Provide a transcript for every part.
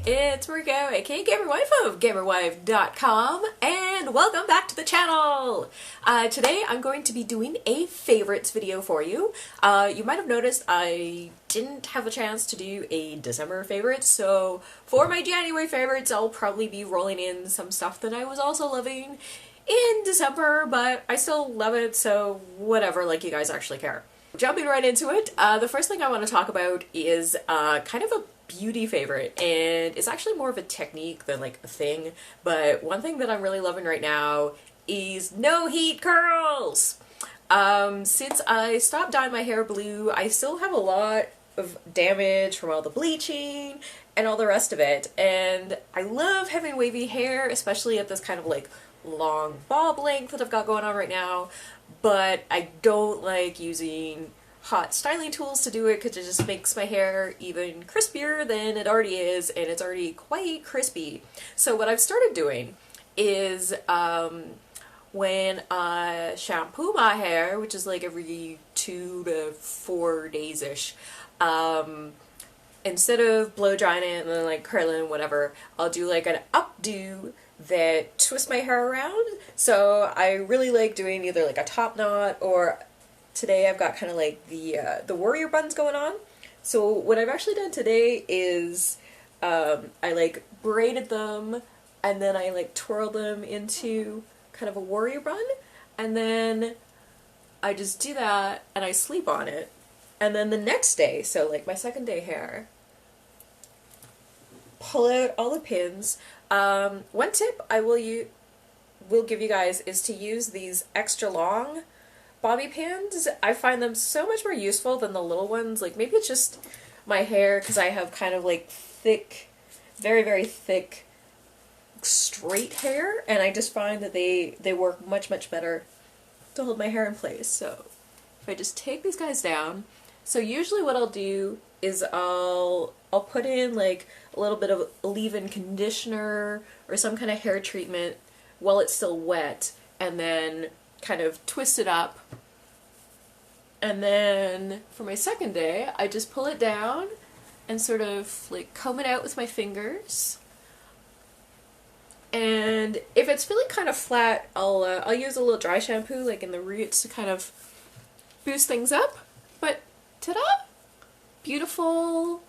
it's Mariko, aka Gamerwife of GamerWife.com, and welcome back to the channel! Today I'm going to be doing a favorites video for you. You might have noticed I didn't have a chance to do a December favorite, so for my January favorites I'll probably be rolling in some stuff that I was also loving in December, but I still love it, so whatever, like you guys actually care. Jumping right into it, the first thing I want to talk about is kind of a beauty favorite, and it's actually more of a technique than like a thing, but one thing that I'm really loving right now is no heat curls! Since I stopped dyeing my hair blue, I still have a lot of damage from all the bleaching and all the rest of it, and I love having wavy hair, especially at this kind of like long bob length that I've got going on right now, but I don't like using hot styling tools to do it because it just makes my hair even crispier than it already is, and it's already quite crispy. So what I've started doing is when I shampoo my hair, which is like every 2 to 4 days-ish, instead of blow drying it and then like curling whatever, I'll do like an updo that twists my hair around. So I really like doing either like a top knot, or today I've got kind of like the warrior buns going on. So what I've actually done today is I like braided them and then I like twirl them into kind of a warrior bun, and then I just do that and I sleep on it, and then the next day, so like my second day hair, pull out all the pins. One tip I will give you guys is to use these extra long bobby pins. I find them so much more useful than the little ones. Like, maybe it's just my hair because I have kind of like thick, very, very thick, straight hair, and I just find that they work much, much better to hold my hair in place. So if I just take these guys down, so usually what I'll do is I'll put in like a little bit of leave-in conditioner or some kind of hair treatment while it's still wet, and then kind of twist it up. And then for my second day, I just pull it down and sort of like comb it out with my fingers. And if it's feeling kind of flat, I'll use a little dry shampoo like in the roots to kind of boost things up. But ta-da! Beautiful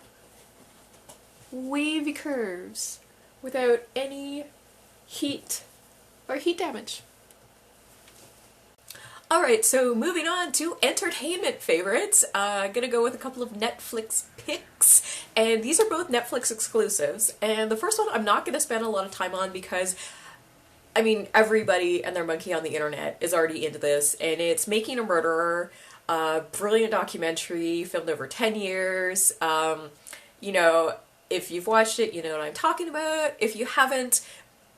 wavy curves without any heat or heat damage. Alright, so moving on to entertainment favorites. I'm gonna go with a couple of Netflix picks, and these are both Netflix exclusives. And the first one I'm not gonna spend a lot of time on because, I mean, everybody and their monkey on the internet is already into this, and it's Making a Murderer. Brilliant documentary, filmed over 10 years. You know, if you've watched it, you know what I'm talking about. If you haven't,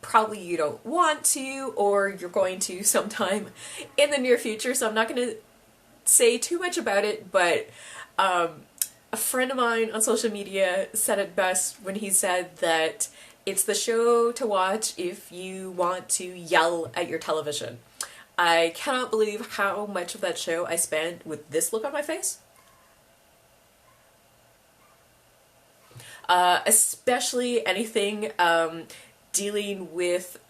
probably you don't want to, or you're going to sometime in the near future, so I'm not going to say too much about it, but a friend of mine on social media said it best when he said that it's the show to watch if you want to yell at your television. I cannot believe how much of that show I spent with this look on my face. Especially anything dealing with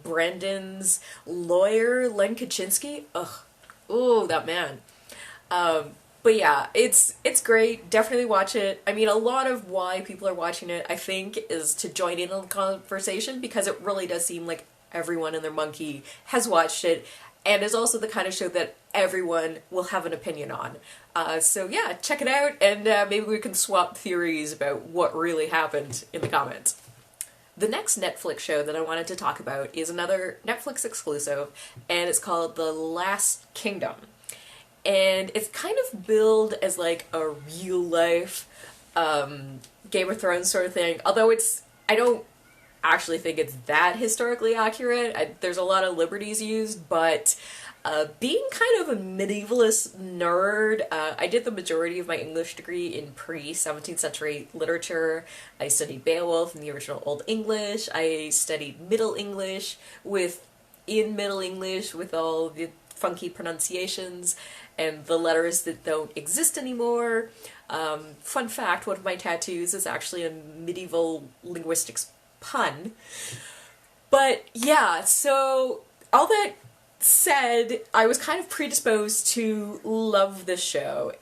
Brendan's lawyer, Len Kaczynski. Ugh. Ooh, that man. But yeah, it's great. Definitely watch it. I mean, a lot of why people are watching it, I think, is to join in on the conversation, because it really does seem like everyone and their monkey has watched it, and is also the kind of show that everyone will have an opinion on. So yeah, check it out, and maybe we can swap theories about what really happened in the comments. The next Netflix show that I wanted to talk about is another Netflix exclusive, and it's called The Last Kingdom. And it's kind of billed as like a real life Game of Thrones sort of thing, although I don't actually think it's that historically accurate. There's a lot of liberties used, but being kind of a medievalist nerd, I did the majority of my English degree in pre-17th century literature. I studied Beowulf in the original Old English. I studied Middle English with all the funky pronunciations, and the letters that don't exist anymore. Fun fact, one of my tattoos is actually a medieval linguistics pun. But yeah, so all that said, I was kind of predisposed to love this show.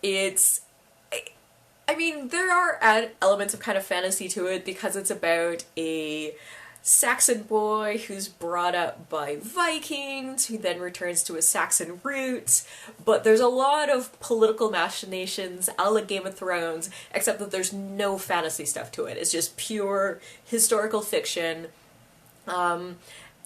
I mean, there are elements of kind of fantasy to it because it's about a Saxon boy who's brought up by Vikings, who then returns to his Saxon roots, but there's a lot of political machinations a la Game of Thrones, except that there's no fantasy stuff to it. It's just pure historical fiction.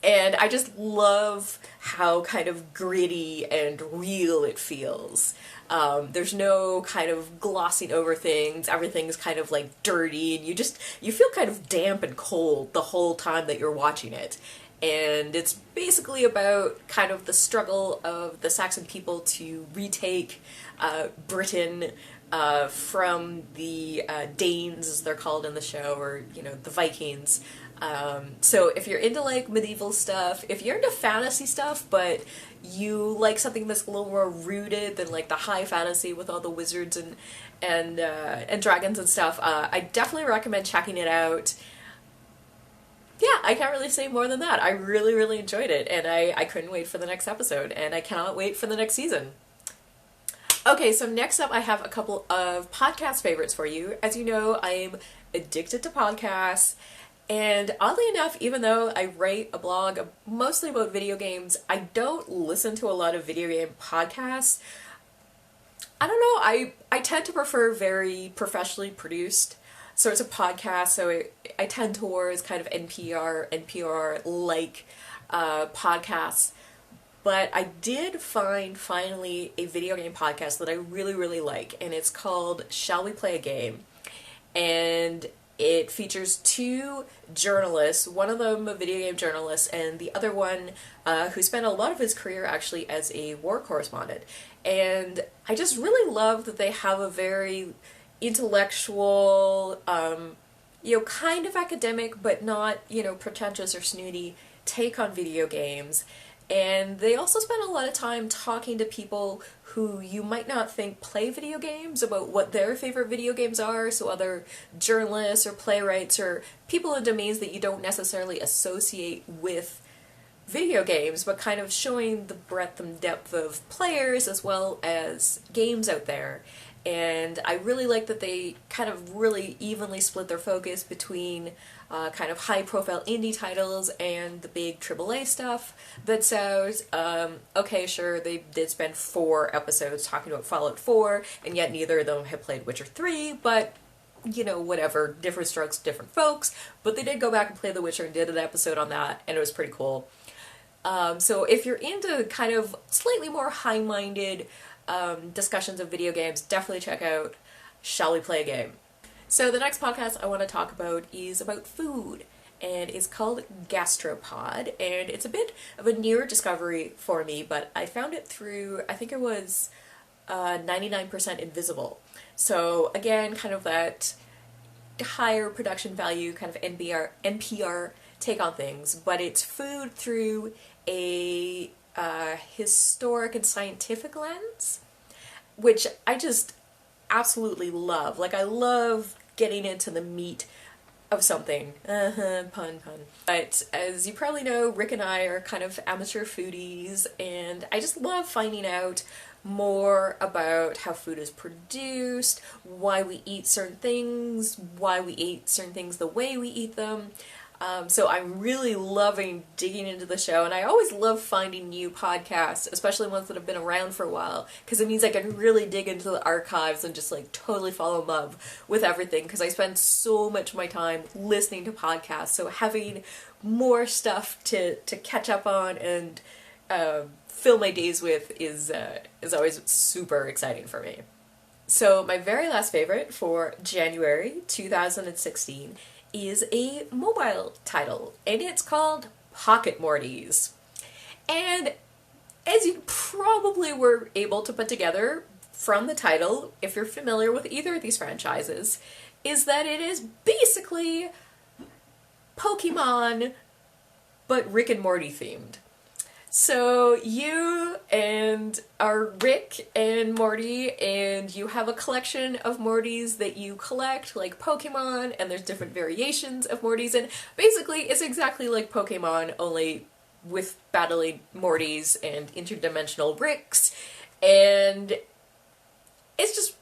And I just love how kind of gritty and real it feels. There's no kind of glossing over things. Everything's kind of like dirty, and you feel kind of damp and cold the whole time that you're watching it. And it's basically about kind of the struggle of the Saxon people to retake Britain from the Danes, as they're called in the show, or, you know, the Vikings. So if you're into like medieval stuff, if you're into fantasy stuff, but you like something that's a little more rooted than like the high fantasy with all the wizards and dragons and stuff, I definitely recommend checking it out. Yeah, I can't really say more than that. I really, really enjoyed it, and I couldn't wait for the next episode, and I cannot wait for the next season. Okay, so next up I have a couple of podcast favorites for you. As you know, I'm addicted to podcasts. And oddly enough, even though I write a blog mostly about video games, I don't listen to a lot of video game podcasts. I don't know, I tend to prefer very professionally produced sorts of podcasts, so I tend towards kind of NPR-like podcasts. But I did find finally a video game podcast that I really, really like, and it's called Shall We Play a Game? And it features two journalists, one of them a video game journalist, and the other one who spent a lot of his career actually as a war correspondent. And I just really love that they have a very intellectual, you know, kind of academic, but not, you know, pretentious or snooty take on video games. And they also spend a lot of time talking to people who you might not think play video games about what their favorite video games are, so other journalists or playwrights or people in domains that you don't necessarily associate with video games, but kind of showing the breadth and depth of players as well as games out there. And I really like that they kind of really evenly split their focus between kind of high-profile indie titles and the big AAA stuff that's out. Okay, sure, they did spend 4 episodes talking about Fallout 4, and yet neither of them have played Witcher 3, but, you know, whatever, different strokes, different folks. But they did go back and play The Witcher and did an episode on that, and it was pretty cool. So if you're into kind of slightly more high-minded discussions of video games, definitely check out Shall We Play a Game? So the next podcast I want to talk about is about food, and it's called Gastropod, and it's a bit of a newer discovery for me, but I found it through, I think it was 99% Invisible. So again, kind of that higher production value, kind of NPR take on things, but it's food through a historic and scientific lens, which I just absolutely love. Like, I love getting into the meat of something. Pun. But as you probably know, Rick and I are kind of amateur foodies, and I just love finding out more about how food is produced, why we eat certain things, why we eat certain things the way we eat them. So I'm really loving digging into the show, and I always love finding new podcasts, especially ones that have been around for a while, because it means I can really dig into the archives and just like totally fall in love with everything, because I spend so much of my time listening to podcasts, so having more stuff to catch up on and fill my days with is always super exciting for me. So my very last favorite for January 2016 is a mobile title, and it's called Pocket Mortys. And as you probably were able to put together from the title, if you're familiar with either of these franchises, is that it is basically Pokemon, but Rick and Morty themed. So you and are Rick and Morty, and you have a collection of Mortys that you collect, like Pokemon, and there's different variations of Mortys, and basically it's exactly like Pokemon, only with battling Mortys and interdimensional Ricks, and it's just,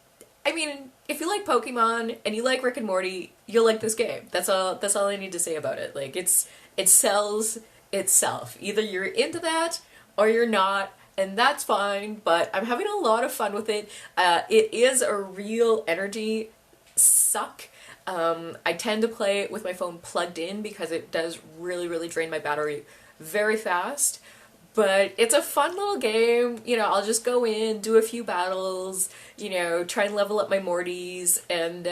I mean, if you like Pokemon and you like Rick and Morty, you'll like this game. That's all I need to say about it. Like, it sells itself. Either you're into that or you're not, and that's fine, but I'm having a lot of fun with it. It is a real energy suck. I tend to play it with my phone plugged in because it does really, really drain my battery very fast. But it's a fun little game. You know, I'll just go in, do a few battles, you know, try and level up my Mortys, and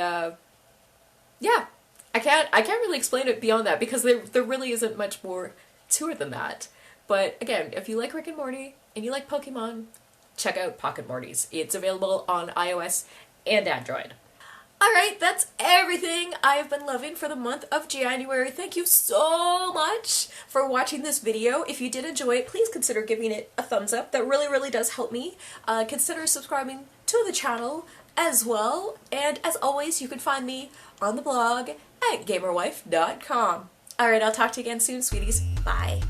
yeah. I can't really explain it beyond that because there really isn't much more to it than that. But again, if you like Rick and Morty and you like Pokemon, check out Pocket Mortys. It's available on iOS and Android. Alright, that's everything I've been loving for the month of January. Thank you so much for watching this video. If you did enjoy it, please consider giving it a thumbs up. That really, really does help me. Consider subscribing to the channel as well. And as always, you can find me on the blog at gamerwife.com. Alright, I'll talk to you again soon, sweeties. Bye.